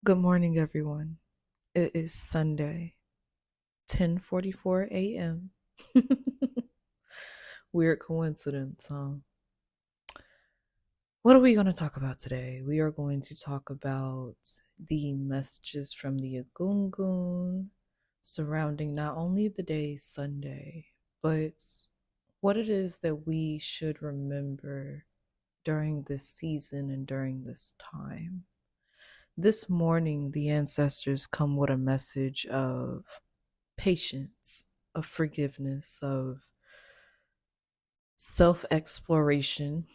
Good morning, everyone. It is Sunday, 10:44 a.m. Weird coincidence, huh? What are we going to talk about today? We are going to talk about the messages from the Agungun surrounding not only the day Sunday, but what it is that we should remember during this season and during this time. This morning, the ancestors come with a message of patience, of forgiveness, of self exploration,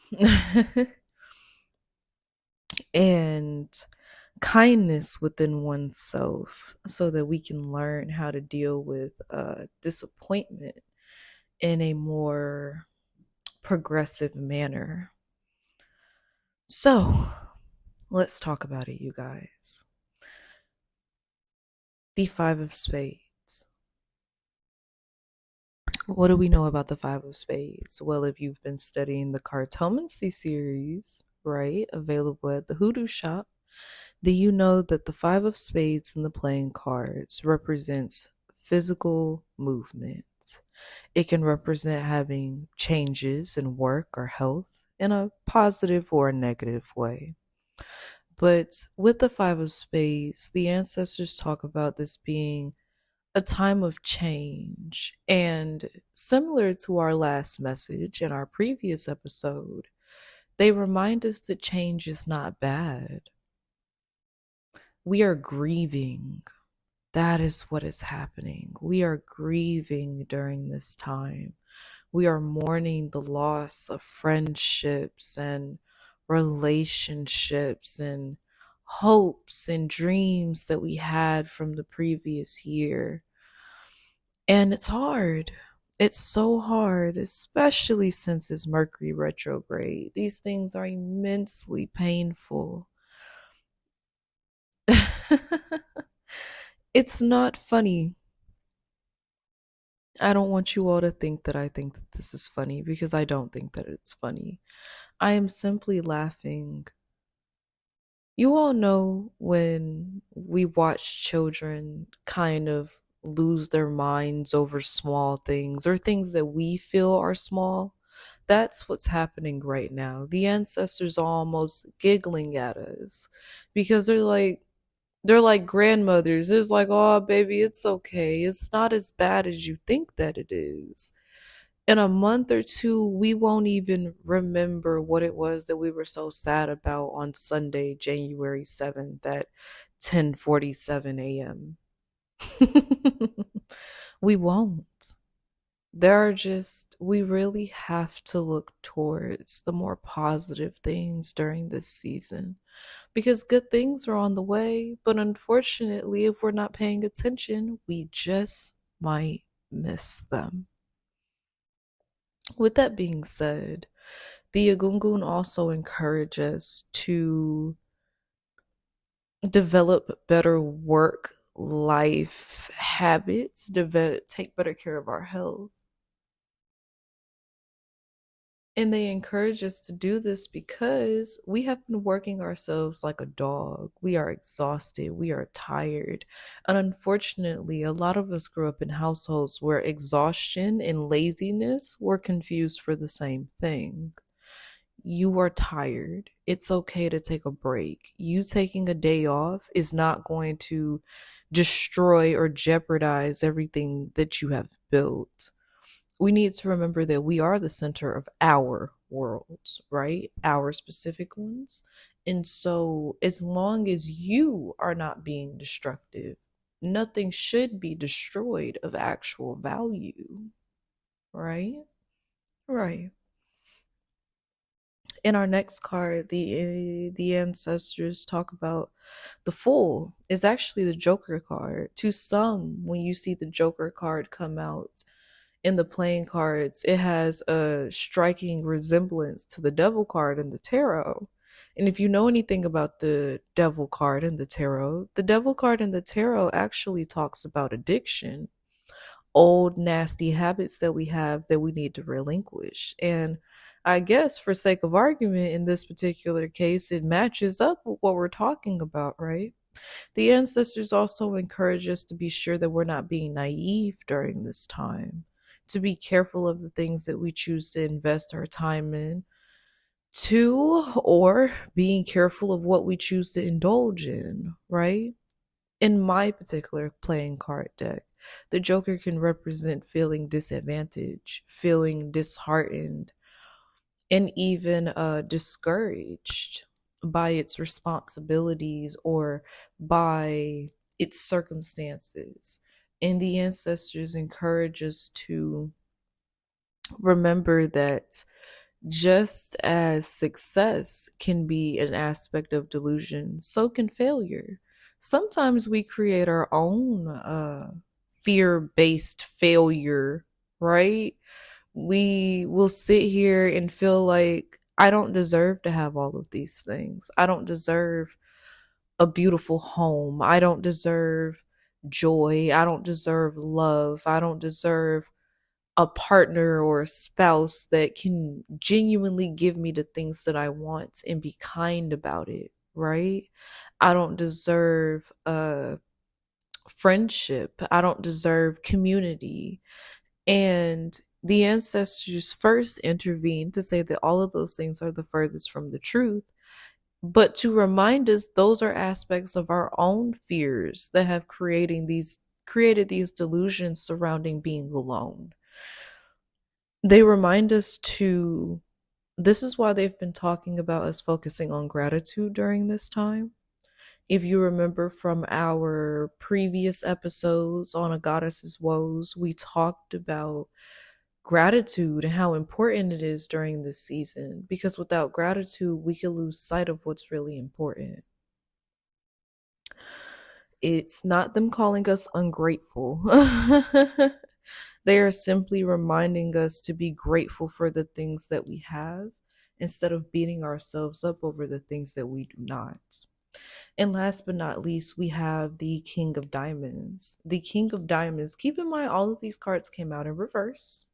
and kindness within oneself so that we can learn how to deal with disappointment in a more progressive manner. So, let's talk about it, you guys. The Five of Spades. What do we know about the Five of Spades? Well, if you've been studying the Cartomancy series, right, available at the Hoodoo Shoppe, then you know that the Five of Spades in the playing cards represents physical movement. It can represent having changes in work or health in a positive or a negative way. But with the Five of Spades, the ancestors talk about this being a time of change. And similar to our last message in our previous episode, they remind us that change is not bad. We are grieving. That is what is happening. We are grieving during this time. We are mourning the loss of friendships and relationships and hopes and dreams that we had from the previous year. And it's hard. It's so hard, especially since it's Mercury retrograde. These things are immensely painful. It's not funny. I don't want you all to think that I think that this is funny because I don't think that it's funny. I am simply laughing. You all know when we watch children kind of lose their minds over small things or things that we feel are small. That's what's happening right now. The ancestors are almost giggling at us because they're like grandmothers. It's like, oh baby, it's okay. It's not as bad as you think that it is. In a month or two, we won't even remember what it was that we were so sad about on Sunday, January 7th at 10:47 a.m. We won't. We really have to look towards the more positive things during this season because good things are on the way. But unfortunately, if we're not paying attention, we just might miss them. With that being said, the Agungun also encourage us to develop better work life habits, take better care of our health. And they encourage us to do this because we have been working ourselves like a dog. We are exhausted. We are tired. And unfortunately, a lot of us grew up in households where exhaustion and laziness were confused for the same thing. You are tired. It's okay to take a break. You taking a day off is not going to destroy or jeopardize everything that you have built. We need to remember that we are the center of our worlds, right? Our specific ones. And so, as long as you are not being destructive, nothing should be destroyed of actual value, right? Right. In our next card, the ancestors talk about the Fool is actually the Joker card. To some, when you see the Joker card come out in the playing cards, it has a striking resemblance to the Devil card in the tarot. And if you know anything about the Devil card in the Devil card in the tarot actually talks about addiction, old nasty habits that we have that we need to relinquish. And I guess for sake of argument in this particular case, it matches up with what we're talking about, right? The ancestors also encourage us to be sure that we're not being naive during this time, to be careful of the things that we choose to invest our time in, or being careful of what we choose to indulge in, right? In my particular playing card deck, the Joker can represent feeling disadvantaged, feeling disheartened, and even discouraged by its responsibilities or by its circumstances. And the ancestors encourage us to remember that just as success can be an aspect of delusion, so can failure. Sometimes we create our own fear based failure, right? We will sit here and feel like I don't deserve to have all of these things. I don't deserve a beautiful home. I don't deserve joy. I don't deserve love. I don't deserve a partner or a spouse that can genuinely give me the things that I want and be kind about it, right? I don't deserve a friendship. I don't deserve community. And the ancestors first intervened to say that all of those things are the furthest from the truth, but to remind us those are aspects of our own fears that have created these delusions surrounding being alone. They remind us to this is why they've been talking about us focusing on gratitude during this time. If you remember from our previous episodes on A Goddess's Woes, we talked about gratitude and how important it is during this season, because without gratitude, we could lose sight of what's really important. It's not them calling us ungrateful. They are simply reminding us to be grateful for the things that we have instead of beating ourselves up over the things that we do not. And last but not least, we have the King of Diamonds. The King of Diamonds, keep in mind, all of these cards came out in reverse.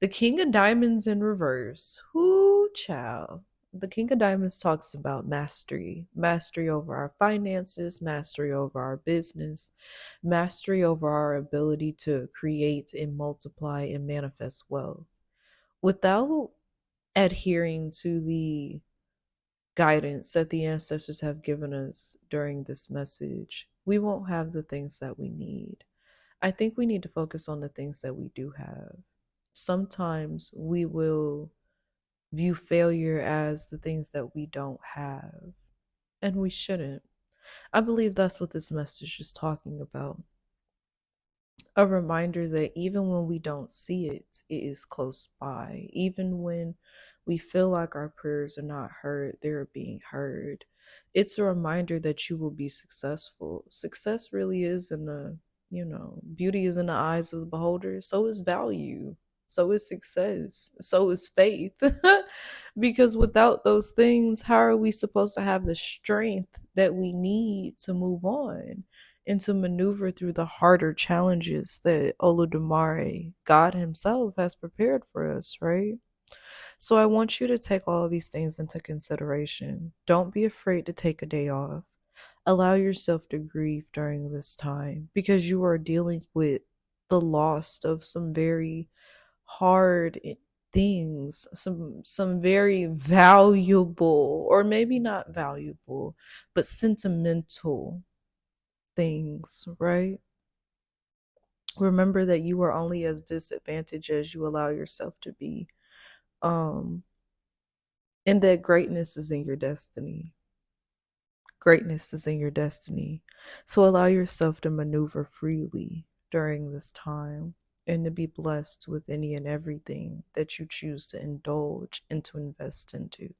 The King of Diamonds in reverse. Whoo, child. The King of Diamonds talks about mastery, mastery over our finances, mastery over our business, mastery over our ability to create and multiply and manifest wealth. Without adhering to the guidance that the ancestors have given us during this message, we won't have the things that we need. I think we need to focus on the things that we do have. Sometimes we will view failure as the things that we don't have, and we shouldn't. I believe that's what this message is talking about. A reminder that even when we don't see it, it is close by. Even when we feel like our prayers are not heard, they're being heard. It's a reminder that you will be successful. Success really is in the, beauty is in the eyes of the beholder. So is value. So is success. So is faith. Because without those things, how are we supposed to have the strength that we need to move on and to maneuver through the harder challenges that Olodumare, God Himself, has prepared for us, right? So I want you to take all of these things into consideration. Don't be afraid to take a day off. Allow yourself to grieve during this time because you are dealing with the loss of some very hard things, some very valuable, or maybe not valuable, but sentimental things, right? Remember that you are only as disadvantaged as you allow yourself to be. Um, and that greatness is in your destiny. Greatness is in your destiny. So allow yourself to maneuver freely during this time and to be blessed with any and everything that you choose to indulge and to invest into.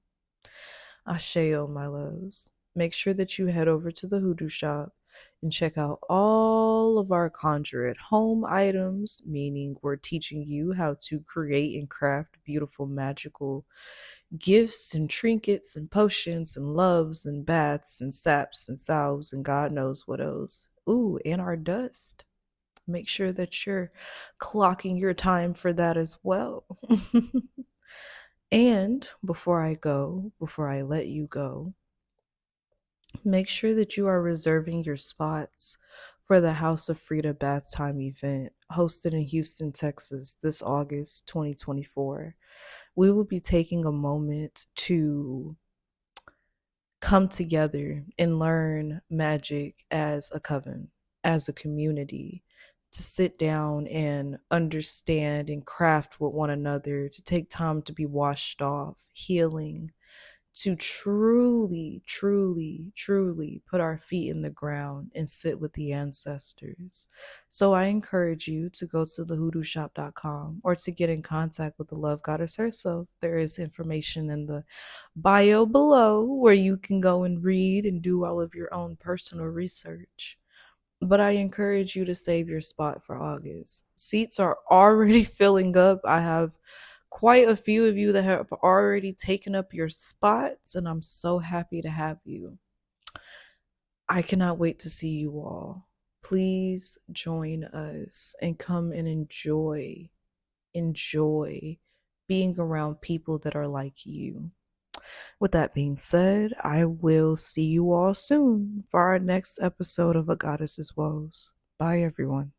Asheo, my loves. Make sure that you head over to the Hoodoo Shop and check out all of our Conjure at Home items, meaning we're teaching you how to create and craft beautiful, magical gifts and trinkets and potions and loves and baths and saps and salves and God knows what else. Ooh, and our dust. Make sure that you're clocking your time for that as well. And before I let you go, Make sure that you are reserving your spots for the House of Frida Bath Time event hosted in Houston, Texas this August 2024. We will be taking a moment to come together and learn magic as a coven, as a community, to sit down and understand and craft with one another, to take time to be washed off, healing, to truly, truly, truly put our feet in the ground and sit with the ancestors. So I encourage you to go to thehoodooshop.com or to get in contact with the love goddess herself. There is information in the bio below where you can go and read and do all of your own personal research. But I encourage you to save your spot for August. Seats are already filling up. I have quite a few of you that have already taken up your spots, and I'm so happy to have you. I cannot wait to see you all. Please join us and come and enjoy being around people that are like you. With that being said, I will see you all soon for our next episode of A Goddess's Woes. Bye, everyone.